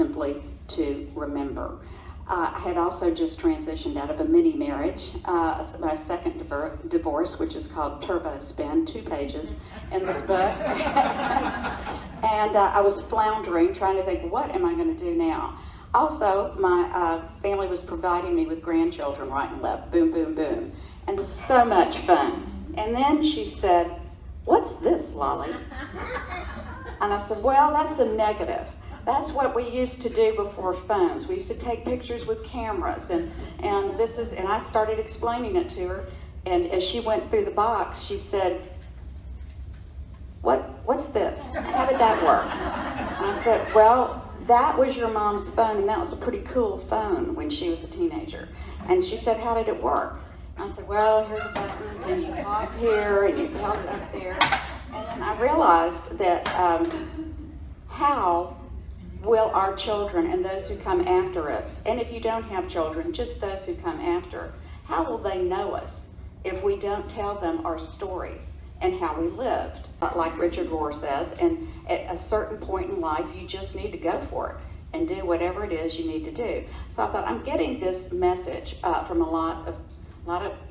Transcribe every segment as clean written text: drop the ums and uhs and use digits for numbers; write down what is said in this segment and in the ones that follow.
simply to remember. I had also just transitioned out of a mini marriage, my second divorce, which is called Turbo Spin, 2 pages in this book. And I was floundering, trying to think, what am I going to do now? Also, my family was providing me with grandchildren right and left, boom, boom, boom. And it was so much fun. And then she said, "What's this, Lolly?" And I said, "Well, that's a negative. That's what we used to do before phones. We used to take pictures with cameras, and I started explaining it to her, and as she went through the box, she said, What's this? How did that work?" And I said, "Well, that was your mom's phone, and that was a pretty cool phone when she was a teenager." And she said, "How did it work?" And I said, "Well, here's the buttons, and you pop here, and you held it up there." And then I realized that how will our children and those who come after us, and if you don't have children, just those who come after, how will they know us if we don't tell them our stories and how we lived? Like Richard Rohr says, and at a certain point in life, you just need to go for it and do whatever it is you need to do. So I thought, I'm getting this message from a lot of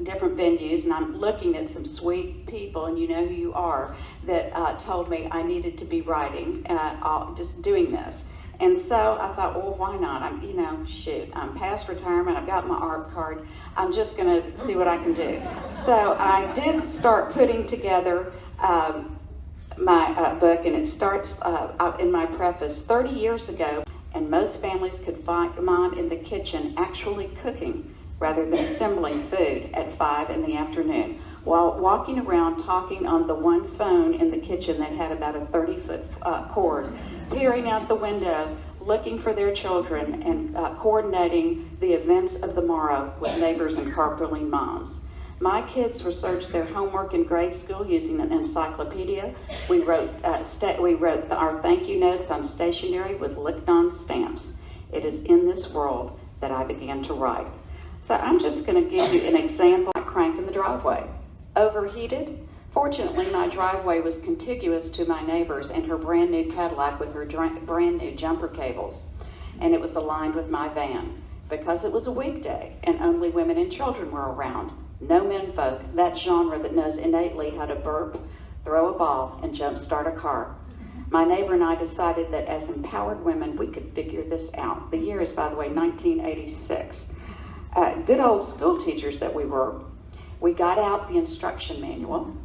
different venues, and I'm looking at some sweet people, and you know who you are, that told me I needed to be writing, just doing this. And so I thought, well, why not? I'm past retirement, I've got my ARP card, I'm just gonna see what I can do. So I did start putting together my book, and it starts in my preface, 30 years ago, and most families could find Mom in the kitchen actually cooking rather than assembling food at 5 in the afternoon, while walking around talking on the one phone in the kitchen that had about a 30-foot cord, peering out the window, looking for their children, and coordinating the events of the morrow with neighbors and carpooling moms. My kids researched their homework in grade school using an encyclopedia. We wrote our thank you notes on stationery with licked-on stamps. It is in this world that I began to write. So I'm just going to give you an example. Crank in the driveway. Overheated? Fortunately, my driveway was contiguous to my neighbor's and her brand new Cadillac with her brand new jumper cables, and it was aligned with my van. Because it was a weekday and only women and children were around, no menfolk, that genre that knows innately how to burp, throw a ball, and jumpstart a car. My neighbor and I decided that as empowered women, we could figure this out. The year is, by the way, 1986. Good old school teachers that we were, we got out the instruction manual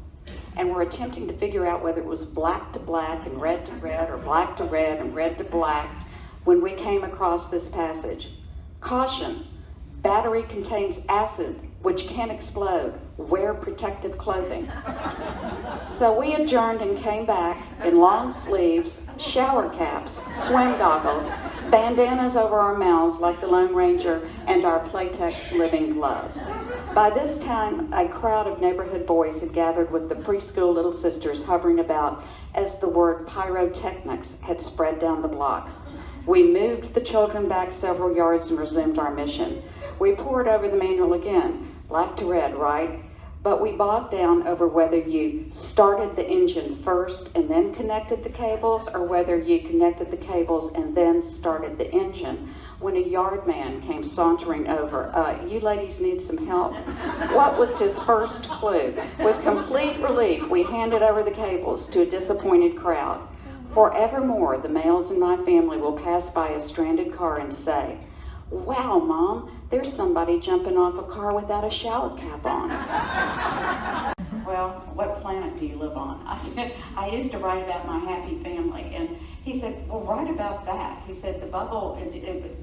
and were attempting to figure out whether it was black to black and red to red, or black to red and red to black, when we came across this passage. Caution, battery contains acid which can explode. Wear protective clothing. So we adjourned and came back in long sleeves, shower caps, swim goggles, bandanas over our mouths like the Lone Ranger, and our Playtex living gloves. By this time, a crowd of neighborhood boys had gathered with the preschool little sisters hovering about as the word pyrotechnics had spread down the block. We moved the children back several yards and resumed our mission. We pored over the manual again. Black to red, right? But we bogged down over whether you started the engine first and then connected the cables, or whether you connected the cables and then started the engine. When a yard man came sauntering over, "You ladies need some help." What was his first clue? With complete relief, we handed over the cables to a disappointed crowd. Forevermore, the males in my family will pass by a stranded car and say, "Wow, Mom, there's somebody jumping off a car without a shower cap on." "Well, what planet do you live on?" I said, "I used to write about my happy family." And he said, "Well, write about that." He said, "The bubble,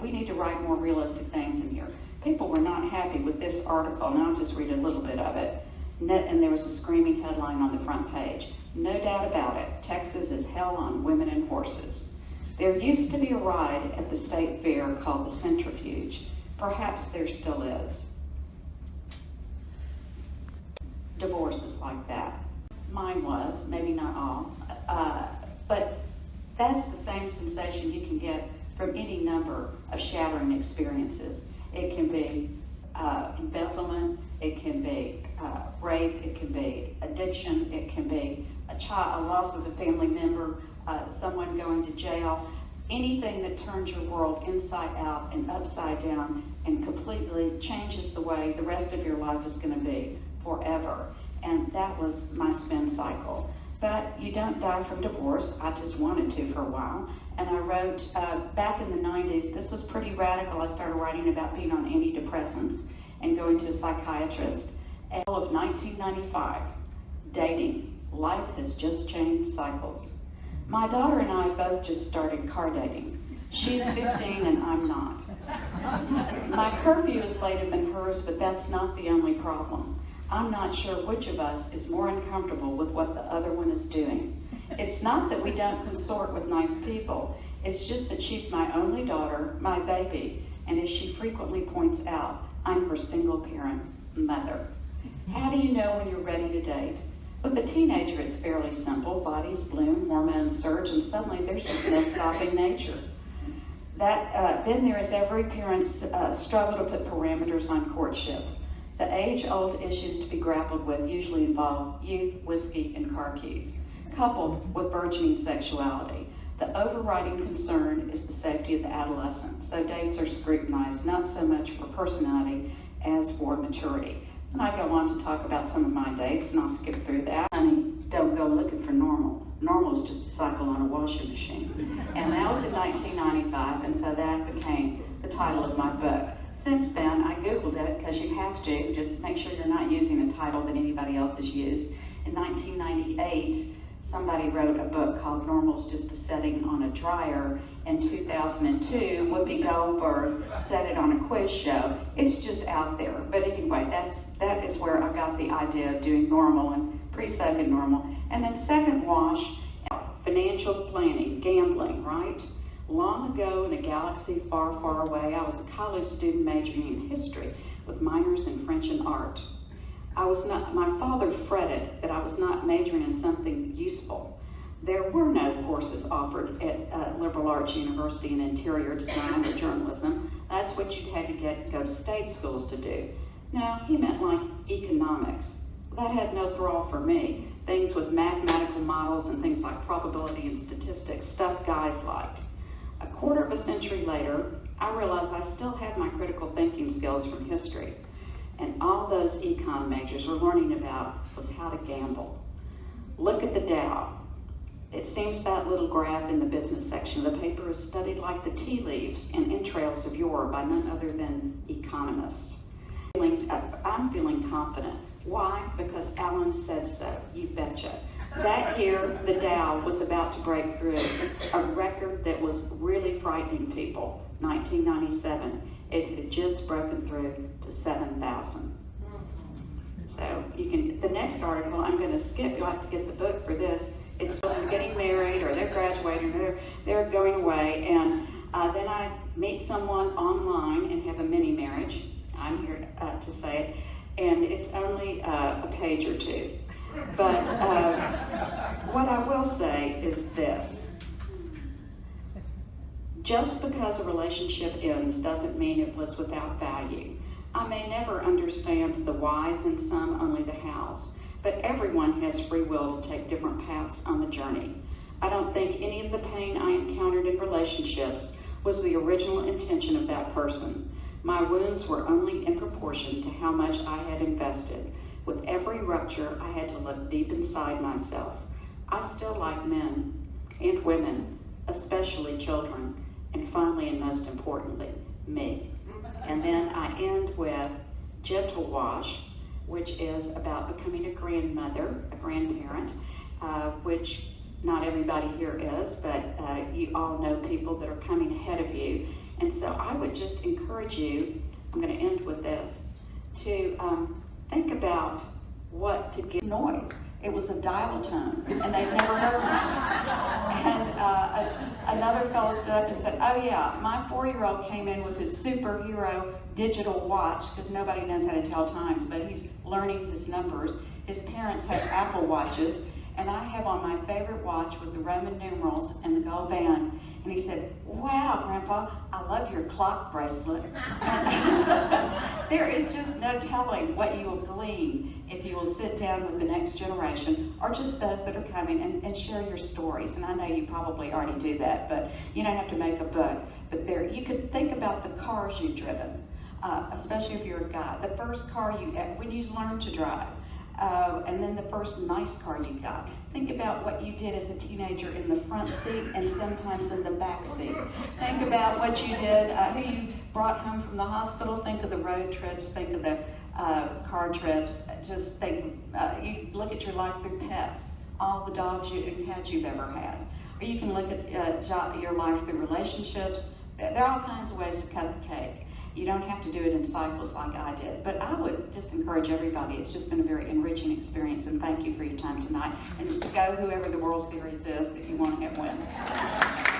we need to write more realistic things in here." People were not happy with this article, and I'll just read a little bit of it. And there was a screaming headline on the front page. "No doubt about it, Texas is hell on women and horses." There used to be a ride at the state fair called the Centrifuge. Perhaps there still is. Divorces like that. Mine was, maybe not all, but that's the same sensation you can get from any number of shattering experiences. It can be embezzlement, it can be rape, it can be addiction, it can be a loss of a family member, someone going to jail. anything that turns your world inside out and upside down and completely changes the way the rest of your life is going to be forever. And that was my spin cycle. But you don't die from divorce. I just wanted to for a while. And I wrote, back in the 90s, this was pretty radical. I started writing about being on antidepressants and going to a psychiatrist. And all of 1995, dating, life has just changed cycles. My daughter and I both just started car dating. She's 15 and I'm not. My curfew is later than hers, but that's not the only problem. I'm not sure which of us is more uncomfortable with what the other one is doing. It's not that we don't consort with nice people. It's just that she's my only daughter, my baby, and as she frequently points out, I'm her single parent mother. How do you know when you're ready to date? With a teenager, it's fairly simple. Bodies bloom, hormones surge, and suddenly there's just no stopping nature. Then there is every parent's struggle to put parameters on courtship. The age-old issues to be grappled with usually involve youth, whiskey, and car keys, coupled with burgeoning sexuality. The overriding concern is the safety of the adolescent, so dates are scrutinized not so much for personality as for maturity. And I go on to talk about some of my dates, and I'll skip through that. Honey, don't go looking for normal. Normal is just a cycle on a washing machine. And that was in 1995, and so that became the title of my book. Since then, I Googled it, because you have to, just make sure you're not using a title that anybody else has used. In 1998, somebody wrote a book called Normal's Just a Setting on a Dryer. In 2002, Whoopi Goldberg said it on a quiz show. It's just out there. But anyway, that is where I got the idea of doing normal and pre-second normal. And then second wash, financial planning, gambling, right? Long ago in a galaxy far, far away, I was a college student majoring in history with minors in French and art. My father fretted that I was not majoring in something useful. There were no courses offered at liberal arts university in interior design or journalism. That's what you'd had to go to state schools to do. No, he meant like economics. That had no thrall for me. Things with mathematical models and things like probability and statistics, stuff guys liked. A quarter of a century later, I realized I still had my critical thinking skills from history. And all those econ majors were learning about was how to gamble. Look at the Dow. It seems that little graph in the business section of the paper is studied like the tea leaves and entrails of yore by none other than economists. I'm feeling confident. Why? Because Alan said so, you betcha. That year, the Dow was about to break through a record that was really frightening people, 1997. It had just broken through to 7,000. So the next article, I'm going to skip, you'll have to get the book for this. It's they're getting married, or they're graduating, or they're going away, and then I meet someone online and have a mini marriage. I'm here to say it, and it's only a page or two. But what I will say is this. Just because a relationship ends doesn't mean it was without value. I may never understand the whys in some, only the hows, but everyone has free will to take different paths on the journey. I don't think any of the pain I encountered in relationships was the original intention of that person. My wounds were only in proportion to how much I had invested. With every rupture, I had to look deep inside myself. I still like men and women, especially children, and finally and most importantly, me. And then I end with Gentle Wash, which is about becoming a grandmother, a grandparent, which not everybody here is, but you all know people that are coming ahead of you. And so I would just encourage you, I'm going to end with this, to think about what to get noise. It was a dial tone, and they've never heard it. And another fellow stood up and said, oh yeah, my 4-year-old came in with his superhero digital watch, because nobody knows how to tell times, but he's learning his numbers. His parents have Apple Watches, and I have on my favorite watch with the Roman numerals and the gold band, And he said, wow, Grandpa, I love your clock bracelet. There is just no telling what you will glean if you will sit down with the next generation, or just those that are coming, and share your stories. And I know you probably already do that, but you don't have to make a book. But there, you could think about the cars you've driven, especially if you're a guy. The first car when you learned to drive, and then the first nice car you got. Think about what you did as a teenager in the front seat and sometimes in the back seat. Think about what you did, who you brought home from the hospital. Think of the road trips, think of the car trips. Just think, you look at your life through pets, all the dogs and cats you've ever had. Or you can look at your life through relationships. There are all kinds of ways to cut the cake. You don't have to do it in cycles like I did. But I would just encourage everybody. It's just been a very enriching experience, and thank you for your time tonight. And go whoever the World Series is that you want to win.